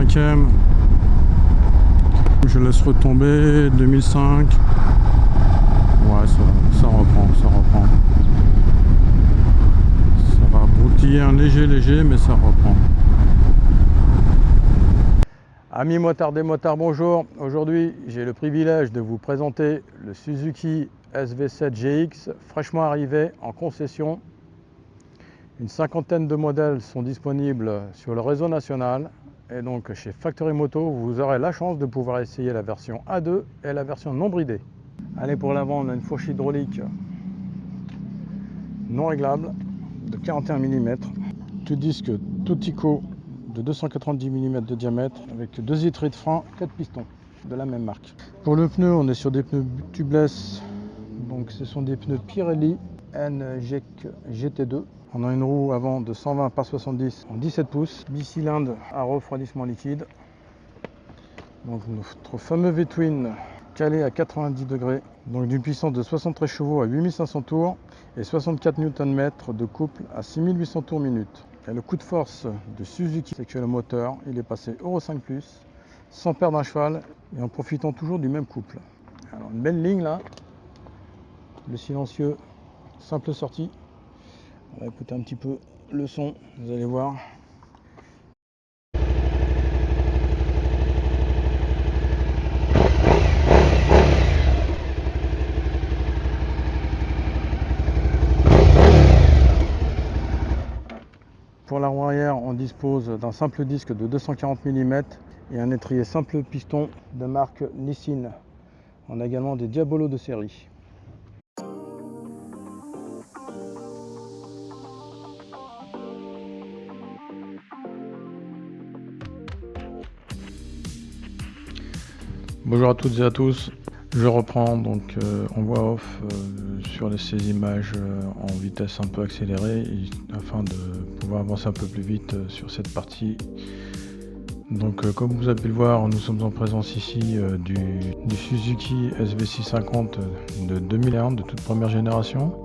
2005e. Je laisse retomber. 2005. Ouais, ça reprend. Ça va broutiller un léger, mais ça reprend. Amis motardés, motards, bonjour. Aujourd'hui, j'ai le privilège de vous présenter le Suzuki SV7 GX, fraîchement arrivé en concession. Une cinquantaine de modèles sont disponibles sur le réseau national. Et donc chez Factory Moto, vous aurez la chance de pouvoir essayer la version A2 et la version non bridée. Allez, pour l'avant, on a une fourche hydraulique non réglable de 41 mm. Tout disque Totico de 290 mm de diamètre avec 2 étriers de frein, 4 pistons de la même marque. Pour le pneu, on est sur des pneus tubeless, donc ce sont des pneus Pirelli NGEC GT2. On a une roue avant de 120 par 70 en 17 pouces, bicylindre à refroidissement liquide. Donc notre fameux V-twin calé à 90 degrés, donc d'une puissance de 73 chevaux à 8500 tours et 64 Nm de couple à 6800 tours minute. Et le coup de force de Suzuki, c'est que le moteur, il est passé Euro 5+, sans perdre un cheval et en profitant toujours du même couple. Alors une belle ligne là, le silencieux, simple sortie. On va écouter un petit peu le son, vous allez voir. Pour la roue arrière, on dispose d'un simple disque de 240 mm et un étrier simple piston de marque Nissin. On a également des Diabolo de série. Bonjour à toutes et à tous. Je reprends donc en voix off sur ces images en vitesse un peu accélérée afin de pouvoir avancer un peu plus vite sur cette partie. Donc comme vous avez pu le voir, nous sommes en présence ici du Suzuki SV650 de 2001, de toute première génération.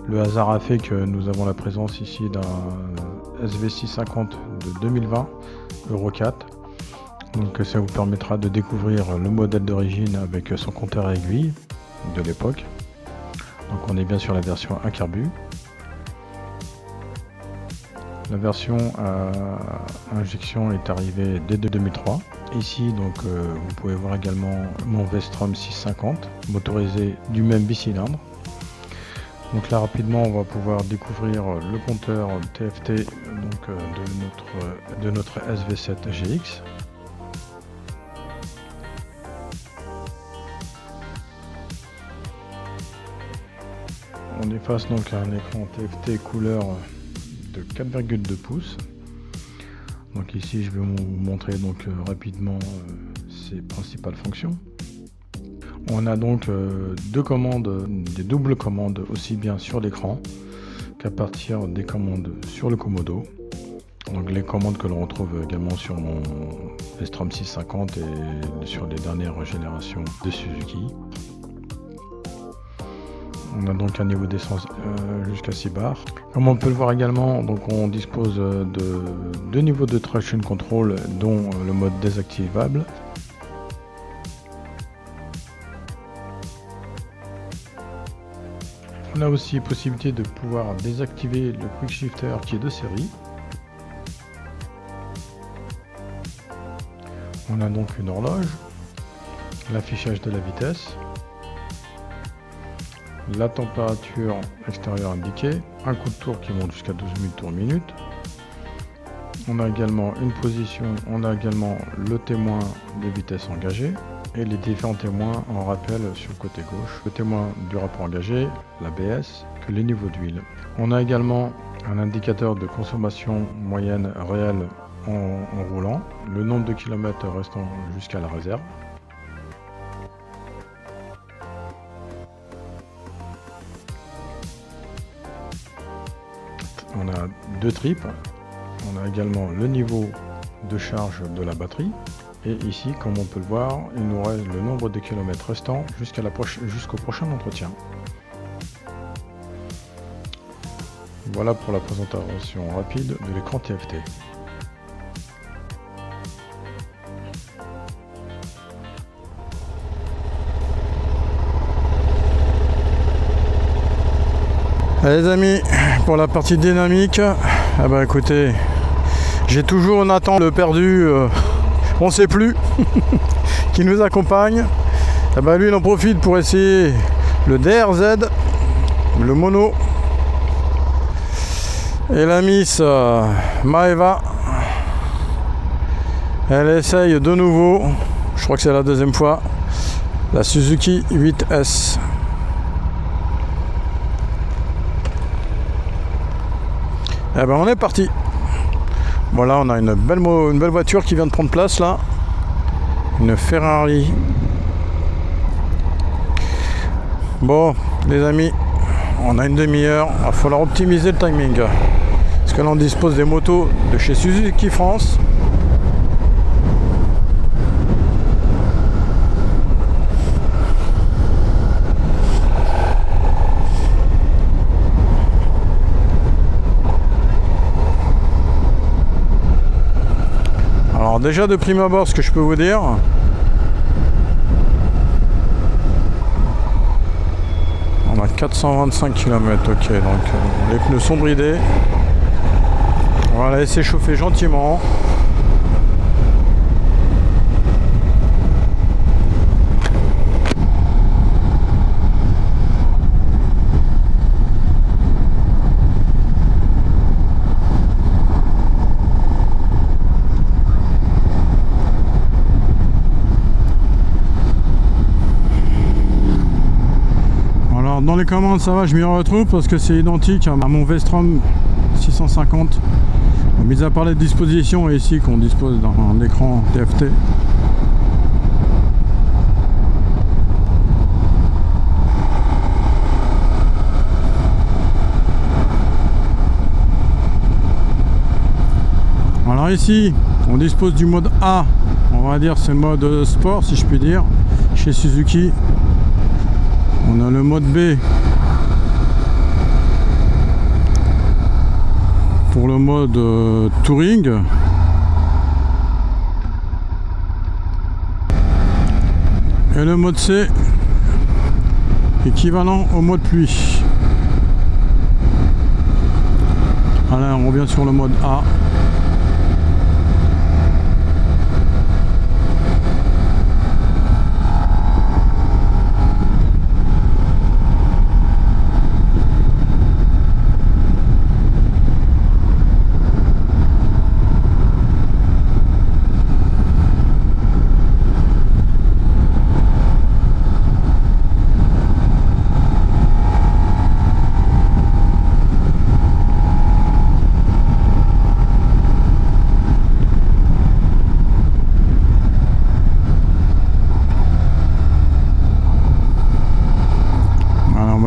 Le hasard a fait que nous avons la présence ici d'un SV650 de 2020, Euro 4. Donc ça vous permettra de découvrir le modèle d'origine avec son compteur à aiguille de l'époque. Donc on est bien sur la version à carbu. La version à injection est arrivée dès 2003. Ici donc vous pouvez voir également mon V-Strom 650 motorisé du même bicylindre. Donc là rapidement on va pouvoir découvrir le compteur TFT donc, de notre SV7 GX. On est face donc à un écran TFT couleur de 4,2 pouces. Donc ici je vais vous montrer donc rapidement ses principales fonctions. On a donc deux commandes, des doubles commandes aussi bien sur l'écran qu'à partir des commandes sur le Komodo. Donc les commandes que l'on retrouve également sur mon V-Strom 650 et sur les dernières générations de Suzuki. On a donc un niveau d'essence jusqu'à 6 bars. Comme on peut le voir également, donc on dispose de deux niveaux de traction control, dont le mode désactivable. On a aussi possibilité de pouvoir désactiver le quick shifter qui est de série. On a donc une horloge, l'affichage de la vitesse, la température extérieure indiquée, un coup de tour qui monte jusqu'à 12 000 tours minute. On a également une position, on a également le témoin de vitesse engagée et les différents témoins en rappel sur le côté gauche. Le témoin du rapport engagé, l'ABS, que les niveaux d'huile. On a également un indicateur de consommation moyenne réelle en roulant, le nombre de kilomètres restant jusqu'à la réserve. On a deux tripes, on a également le niveau de charge de la batterie et ici comme on peut le voir il nous reste le nombre de kilomètres restants jusqu'au prochain entretien. Voilà pour la présentation rapide de l'écran TFT. Allez les amis, pour la partie dynamique, ah bah écoutez, j'ai toujours Nathan le perdu, on sait plus, qui nous accompagne. Ah bah lui il en profite pour essayer le DRZ, le mono. Et la Miss Maeva, elle essaye de nouveau, je crois que c'est la deuxième fois, la Suzuki 8S. Eh ben on est parti. Voilà, on a une belle voiture qui vient de prendre place là. Une Ferrari. Bon, les amis, on a une demi-heure. Il va falloir optimiser le timing. Parce que là, on dispose des motos de chez Suzuki France. Alors déjà de prime abord, ce que je peux vous dire, on a 425 km, ok, donc les pneus sont bridés. On va la laisser chauffer gentiment. Dans les commandes ça va, je m'y retrouve parce que c'est identique à mon Vestrom 650. Mis à part les dispositions ici qu'on dispose d'un écran TFT. Alors ici on dispose du mode A, on va dire c'est le mode sport si je puis dire, chez Suzuki. On a le mode B pour le mode touring. Et le mode C équivalent au mode pluie. Alors on revient sur le mode A.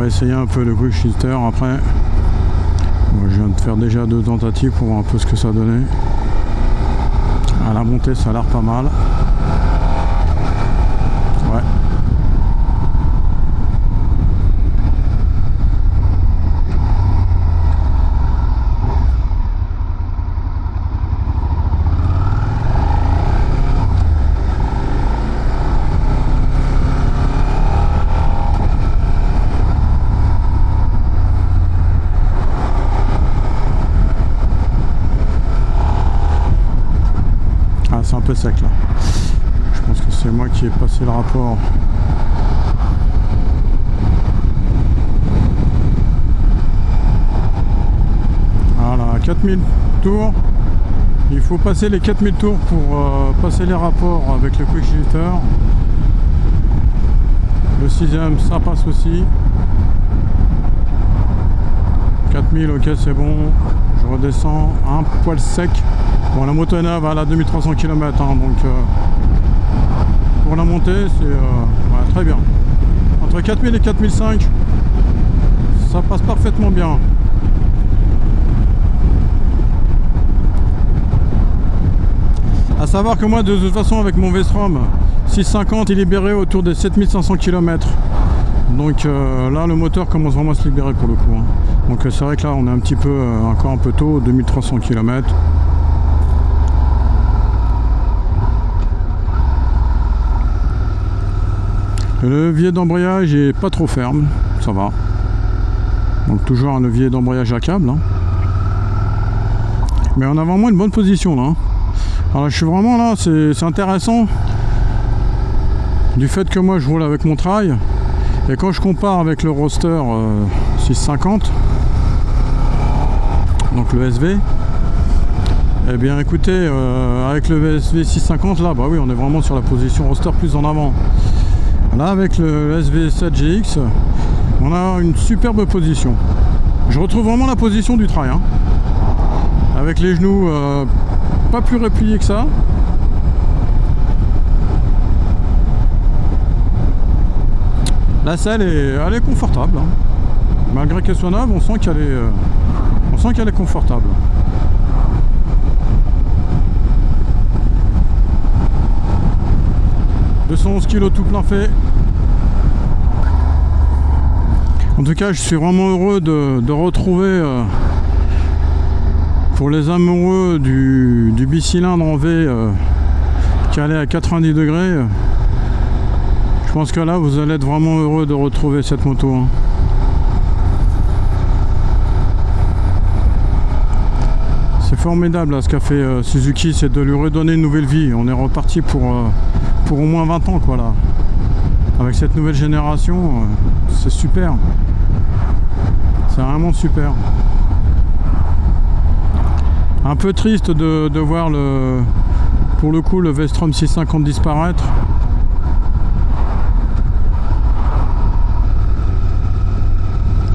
Essayer un peu le quick shifter après. Moi, je viens de faire déjà 2 tentatives pour voir un peu ce que ça donnait. À la montée ça a l'air pas mal. Ouais. C'est un peu sec là. Je pense que c'est moi qui ai passé le rapport. Voilà, 4000 tours. Il faut passer les 4000 tours pour passer les rapports avec le quick shifter. Le 6ème ça passe aussi. 4000, ok c'est bon. Je redescends un poil sec. Bon, la moto est neuve, elle a 2300 km, hein, donc pour la montée, c'est ouais, très bien. Entre 4000 et 4005, ça passe parfaitement bien. À savoir que moi, de toute façon, avec mon Vestrom 650, il est libéré autour des 7500 km. Donc là, le moteur commence vraiment à se libérer pour le coup. Hein. Donc c'est vrai que là, on est un petit peu, encore un peu tôt, 2300 km. Le levier d'embrayage est pas trop ferme, ça va. Donc toujours un levier d'embrayage à câble. Hein. Mais on a vraiment une bonne position là. Hein. Alors je suis vraiment là, c'est intéressant. Du fait que moi je roule avec mon trail. Et quand je compare avec le Roadster 650, donc le SV, eh bien écoutez, avec le SV 650 là, bah oui, on est vraiment sur la position Roadster plus en avant. Là avec le SV 7GX, on a une superbe position. Je retrouve vraiment la position du trail, hein. Avec les genoux pas plus repliés que ça. La selle elle est confortable, hein. Malgré qu'elle soit neuve, on sent qu'elle est confortable. « 211 kg tout plein fait. » En tout cas, je suis vraiment heureux de retrouver, pour les amoureux du bicylindre en V qui allait à 90 degrés, je pense que là, vous allez être vraiment heureux de retrouver cette moto. Hein. C'est formidable là, ce qu'a fait Suzuki, c'est de lui redonner une nouvelle vie. On est reparti pour au moins 20 ans, quoi, là. Avec cette nouvelle génération, c'est super. C'est vraiment super. Un peu triste de voir pour le coup le Vestrom 650 disparaître.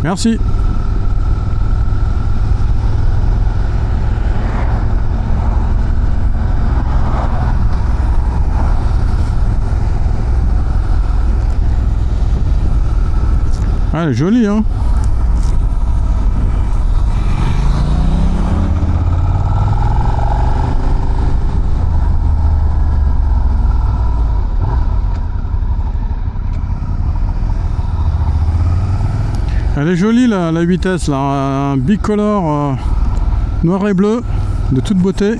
Merci. Ah, elle est jolie, hein. Elle est jolie la vitesse là, un bicolore noir et bleu de toute beauté.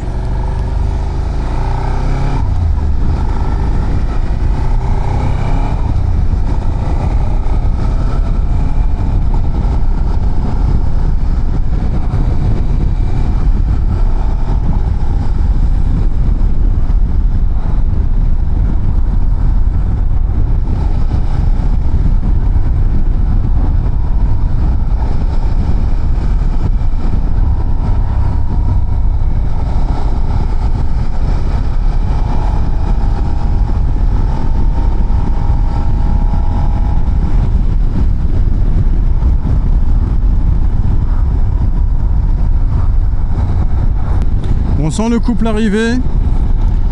On sent le couple arriver,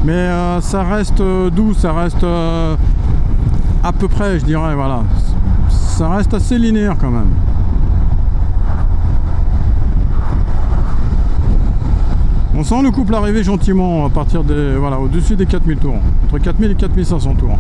mais ça reste doux, ça reste à peu près, je dirais, voilà. Ça reste assez linéaire quand même. On sent le couple arriver gentiment à partir des, voilà, au-dessus des 4000 tours, entre 4000 et 4500 tours.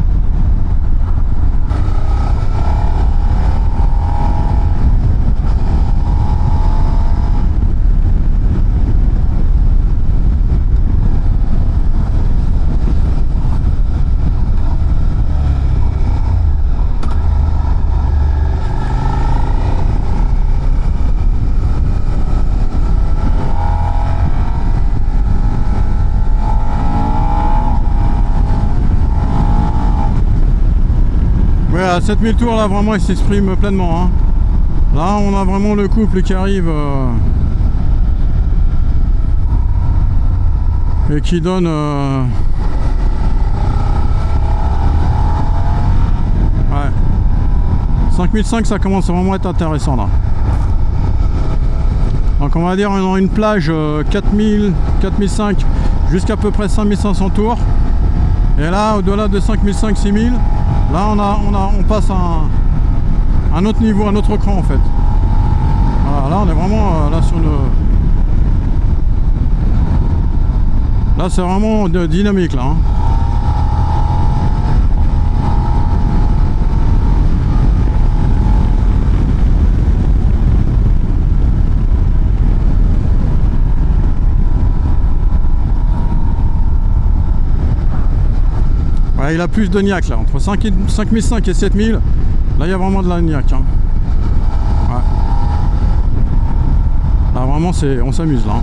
À 7000 tours là vraiment il s'exprime pleinement, hein. Là on a vraiment le couple qui arrive et qui donne ouais. 5005, ça commence à vraiment être intéressant là. Donc on va dire on a une plage 4000, 4005 jusqu'à peu près 5500 tours. Et là au-delà de 5005, 6000, là on passe à un autre niveau, un autre cran en fait. Voilà, là on est vraiment là sur le... Là c'est vraiment dynamique là, hein. Ouais, il a plus de niaque là, entre 5005 et 7000, là il y a vraiment de la niaque, hein. Ouais. vraiment, on s'amuse là.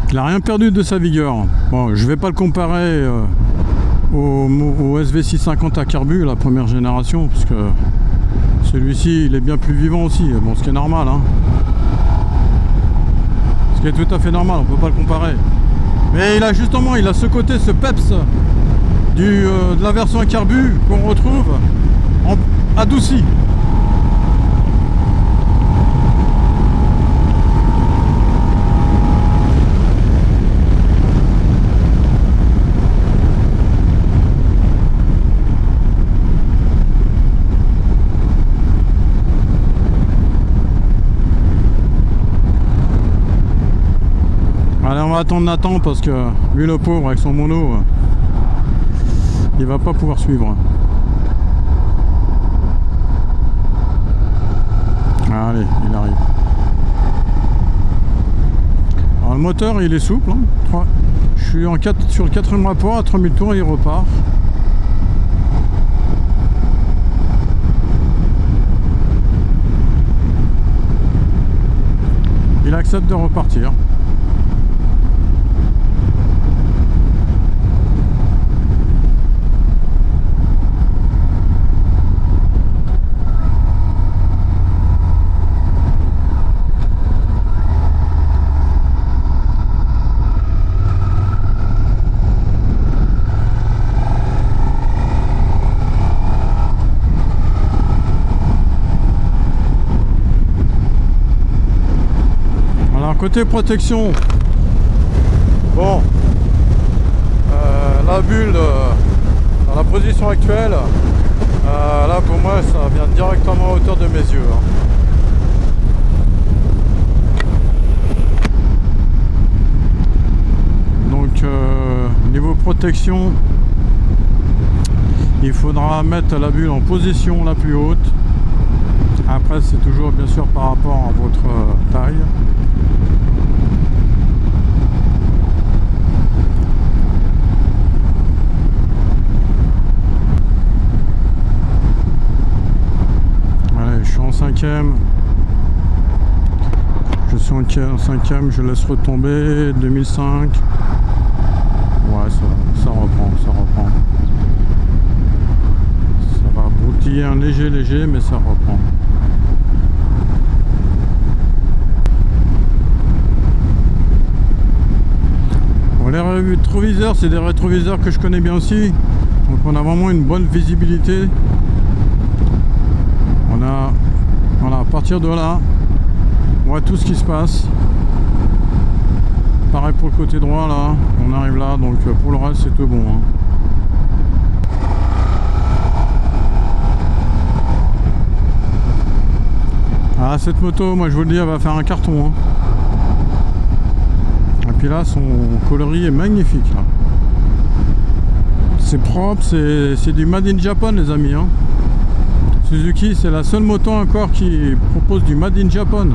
Il n'a rien perdu de sa vigueur. Bon, je vais pas le comparer au SV650 à carbu, la première génération, parce que celui-ci il est bien plus vivant aussi. Bon, ce qui est normal, hein. Ce qui est tout à fait normal, on peut pas le comparer. Mais il a justement, il a ce côté, ce peps de la version à carbu qu'on retrouve adouci. Allez, on va attendre Nathan parce que lui, le pauvre, avec son mono, il va pas pouvoir suivre. Allez, il arrive. Alors le moteur, il est souple, hein. Je suis sur le 4e rapport, à 3000 tours, il repart. Il accepte de repartir. Côté protection, bon, la bulle dans la position actuelle, là pour moi ça vient directement à hauteur de mes yeux, hein. Donc niveau protection, il faudra mettre la bulle en position la plus haute. Après c'est toujours bien sûr par rapport à votre taille. Je suis en 5e, je laisse retomber 2005. Ouais, ça reprend. Ça va broutiller un léger, mais ça reprend. Bon, les rétroviseurs, c'est des rétroviseurs que je connais bien aussi. Donc on a vraiment une bonne visibilité. Voilà, à partir de là, on voit tout ce qui se passe. Pareil pour le côté droit, là, on arrive là, donc pour le reste, c'est tout bon, hein. Ah, cette moto, moi je vous le dis, elle va faire un carton, hein. Et puis là, son coloris est magnifique, là. C'est propre, c'est du Made in Japan, les amis, hein. Suzuki, c'est la seule moto encore qui propose du Made in Japan.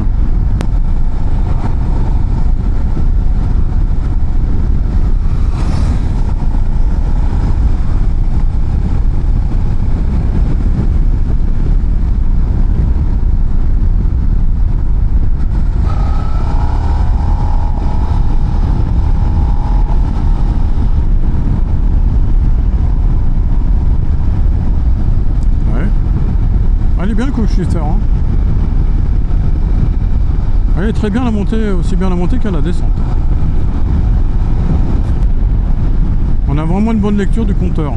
Elle est bien le coaster, hein. Elle est très bien la montée, aussi bien la montée qu'à la descente. On a vraiment une bonne lecture du compteur.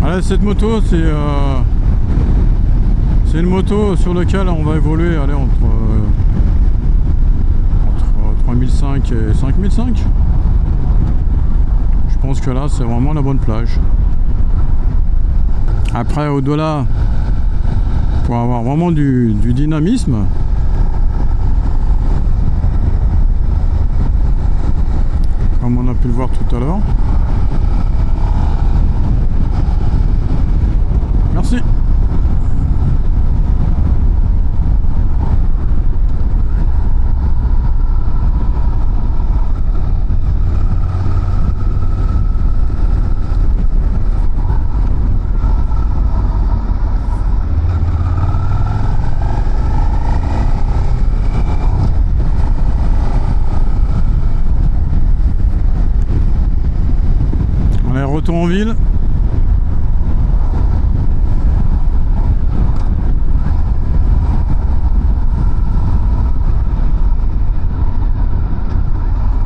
Allez, cette moto, c'est une moto sur laquelle on va évoluer, allez, entre 3005 et 5005. Je pense que là c'est vraiment la bonne plage. Après, au-delà, pour avoir vraiment du dynamisme, comme on a pu le voir tout à l'heure. Merci. Retour en ville.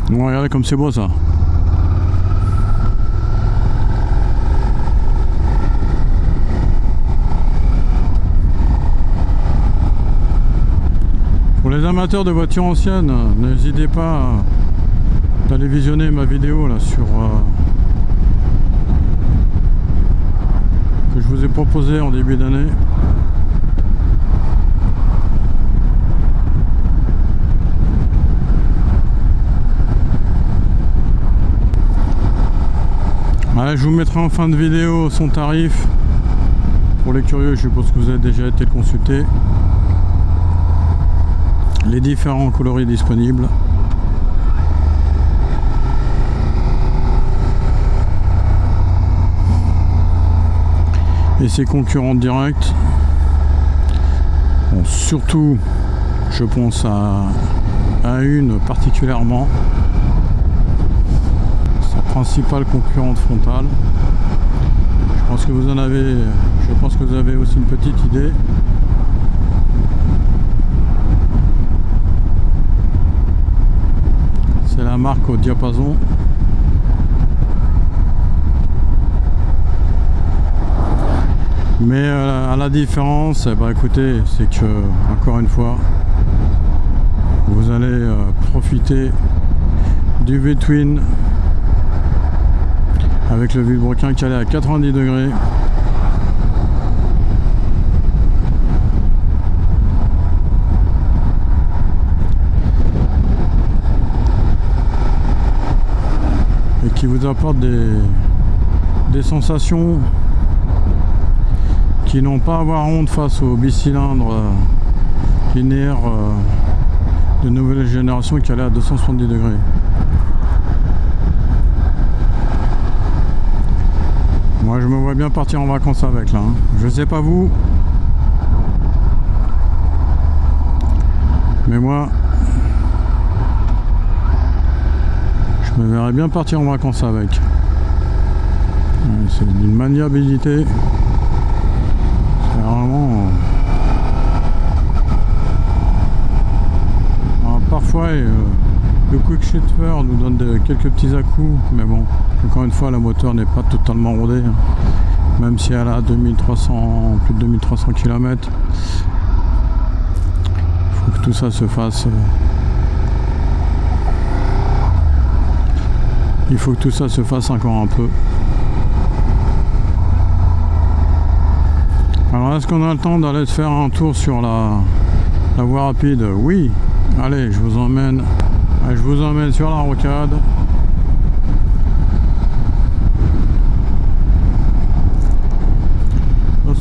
Bon, regardez comme c'est beau ça. Pour les amateurs de voitures anciennes, n'hésitez pas d'aller visionner ma vidéo là sur que je vous ai proposé en début d'année. Allez, je vous mettrai en fin de vidéo son tarif. Pour les curieux, je suppose que vous avez déjà été consulté. Les différents coloris disponibles. Et ses concurrents directs. Bon, surtout, je pense à une particulièrement. Sa principale concurrente frontale. Je pense que vous avez aussi une petite idée. C'est la marque au diapason. Mais à la différence, écoutez, c'est que, encore une fois, vous allez profiter du V-Twin avec le vilebrequin calé à 90 degrés. Et qui vous apporte des sensations qui n'ont pas à avoir honte face au bicylindre linéaire de nouvelle génération qui allait à 270 degrés. Moi je me vois bien partir en vacances avec là, hein. Je sais pas vous, mais moi je me verrais bien partir en vacances avec. C'est d'une maniabilité. Vraiment, alors, parfois le quick shifter nous donne quelques petits à-coups, mais bon, encore une fois, la moteur n'est pas totalement rodée, hein. Même si elle a plus de 2300 km. Il faut que tout ça se fasse. Il faut que tout ça se fasse encore un peu. Alors est-ce qu'on a le temps d'aller se faire un tour sur la voie rapide? Oui. Allez, je vous emmène sur la rocade.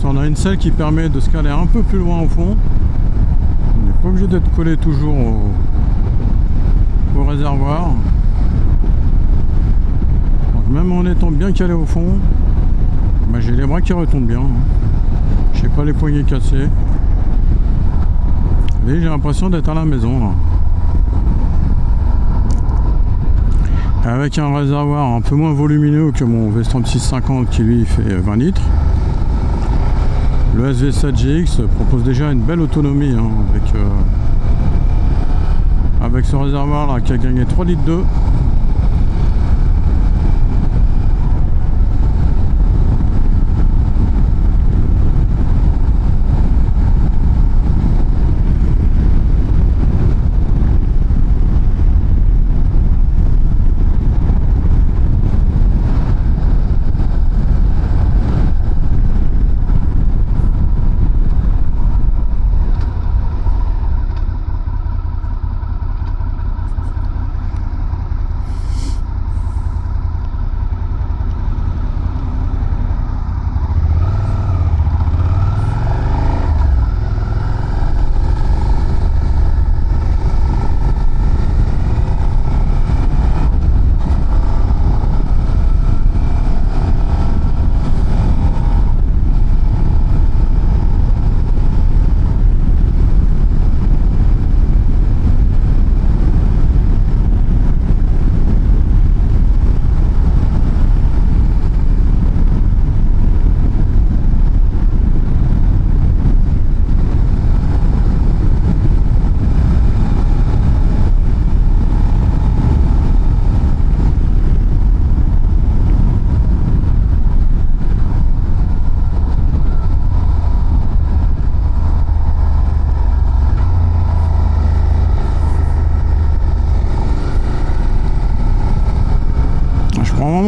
On a une selle qui permet de se caler un peu plus loin au fond. On n'est pas obligé d'être collé toujours au réservoir. Donc même en étant bien calé au fond, j'ai les bras qui retombent bien. J'ai pas les poignets cassés. Et j'ai l'impression d'être à la maison là. Avec un réservoir un peu moins volumineux que mon V-Strom 650 qui lui fait 20 litres. Le SV7GX propose déjà une belle autonomie hein, avec ce réservoir là qui a gagné 3 litres d'eau.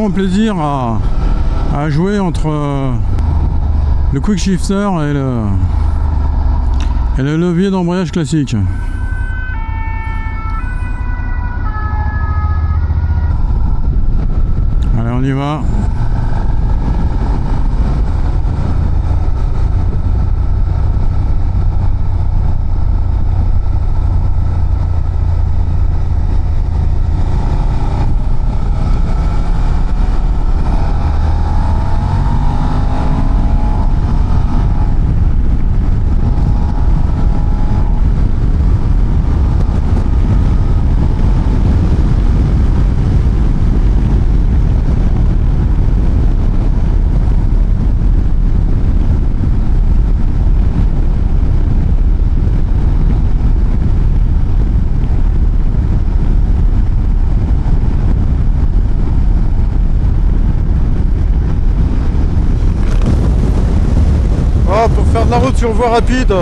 grand plaisir à jouer entre le quick shifter et le levier d'embrayage classique. Allez, on y va. Pour faire de la route sur voie rapide, je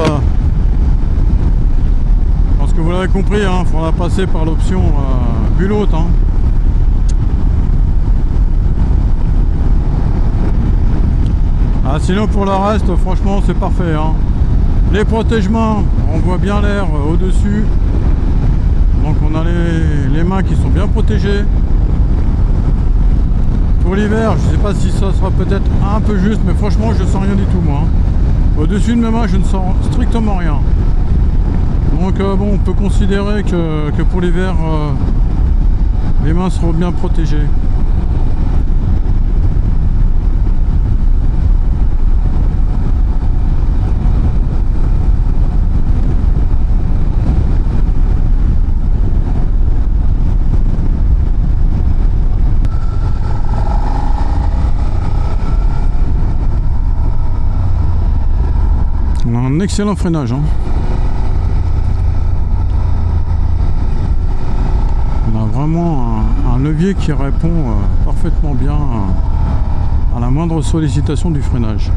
pense que vous l'avez compris, il faudra passer par l'option bulotte. Sinon pour le reste, franchement c'est parfait. Les protège-mains, on voit bien l'air au-dessus, donc on a les mains qui sont bien protégées. Pour l'hiver, je ne sais pas si ça sera peut-être un peu juste, mais franchement je sens rien du tout moi. Au-dessus de mes mains, je ne sens strictement rien. Donc bon, on peut considérer que pour l'hiver, les mains seront bien protégées. Un excellent freinage. On a vraiment un levier qui répond parfaitement bien à la moindre sollicitation du freinage.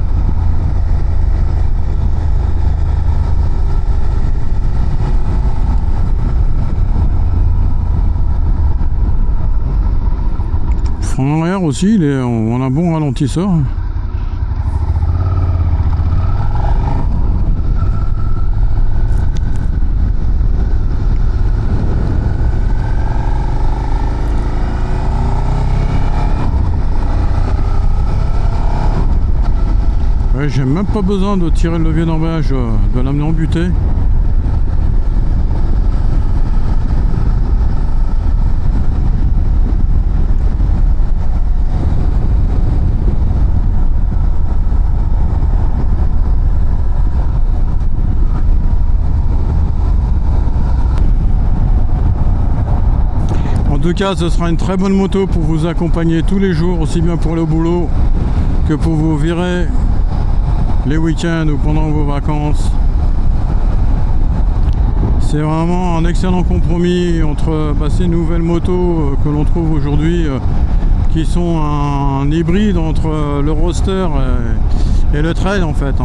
Frein arrière aussi, on a un bon ralentisseur. J'ai même pas besoin de tirer le levier d'embrayage, de l'amener en butée. En tout cas, ce sera une très bonne moto pour vous accompagner tous les jours, aussi bien pour aller au boulot que pour vous virer les week-ends ou pendant vos vacances. C'est vraiment un excellent compromis entre ces nouvelles motos que l'on trouve aujourd'hui, qui sont un hybride entre le roadster et le trail en fait.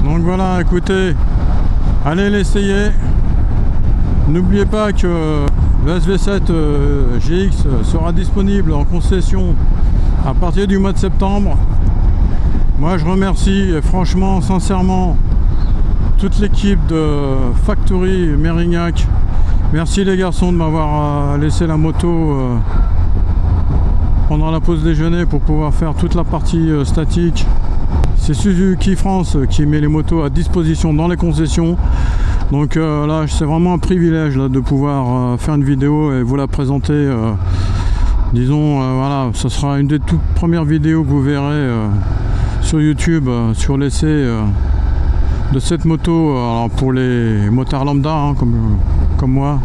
Donc voilà, écoutez, allez l'essayer. N'oubliez pas que le SV7 GX sera disponible en concession à partir du mois de septembre. Moi je remercie franchement, sincèrement, toute l'équipe de Factory Mérignac. Merci les garçons de m'avoir laissé la moto pendant la pause déjeuner pour pouvoir faire toute la partie statique. C'est Suzuki France qui met les motos à disposition dans les concessions. Donc là, c'est vraiment un privilège là, de pouvoir faire une vidéo et vous la présenter. Disons, voilà, ce sera une des toutes premières vidéos que vous verrez sur YouTube sur l'essai de cette moto. Alors pour les motards lambda, comme moi,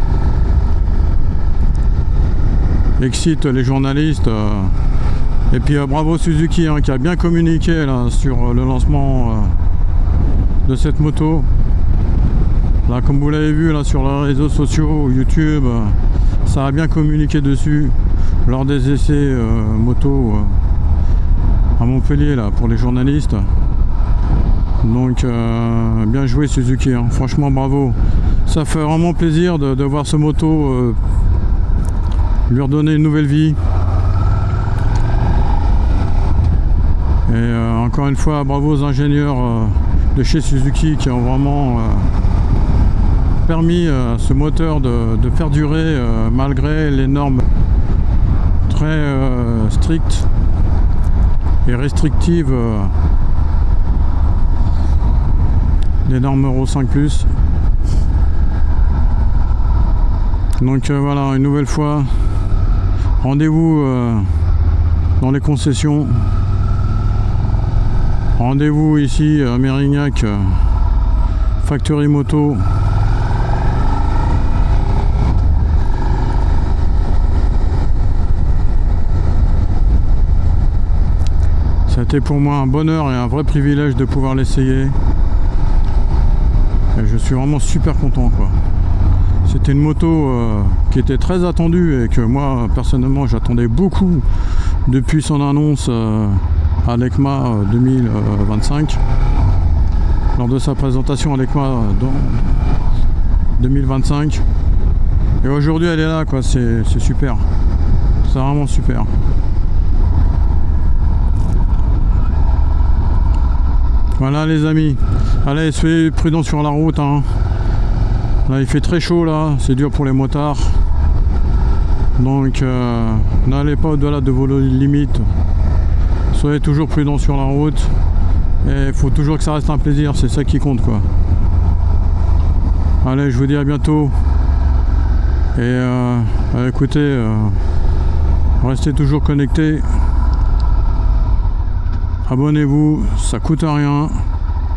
excite les journalistes. Et puis bravo Suzuki qui a bien communiqué là, sur le lancement de cette moto. Là, comme vous l'avez vu là, sur les réseaux sociaux, YouTube, ça a bien communiqué dessus lors des essais moto à Montpellier là pour les journalistes. Donc bien joué Suzuki, hein. Franchement bravo. Ça fait vraiment plaisir de voir ce moto lui redonner une nouvelle vie. Et encore une fois bravo aux ingénieurs de chez Suzuki qui ont vraiment permis à ce moteur de faire durer malgré les normes très strictes et restrictives des normes Euro 5+. Donc voilà, une nouvelle fois, rendez-vous dans les concessions. Rendez-vous ici à Mérignac, Factory Moto. Ça a été pour moi un bonheur et un vrai privilège de pouvoir l'essayer. Et je suis vraiment super content, quoi. C'était une moto qui était très attendue et que moi personnellement j'attendais beaucoup depuis son annonce à l'ECMA 2025, lors de sa présentation à l'ECMA 2025. Et aujourd'hui elle est là, quoi. C'est super, c'est vraiment super. Voilà les amis, allez, soyez prudents sur la route, hein. Là il fait très chaud, là c'est dur pour les motards, donc n'allez pas au-delà de vos limites, soyez toujours prudents sur la route et il faut toujours que ça reste un plaisir, c'est ça qui compte, quoi. Allez, je vous dis à bientôt et écoutez, restez toujours connectés, abonnez-vous, ça coûte rien.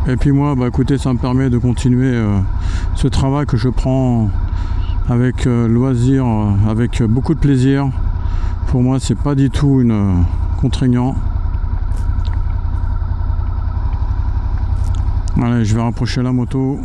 Et puis moi, bah écoutez, ça me permet de continuer ce travail que je prends avec loisir, avec beaucoup de plaisir. Pour moi, c'est pas du tout contraignant. Allez, je vais rapprocher la moto.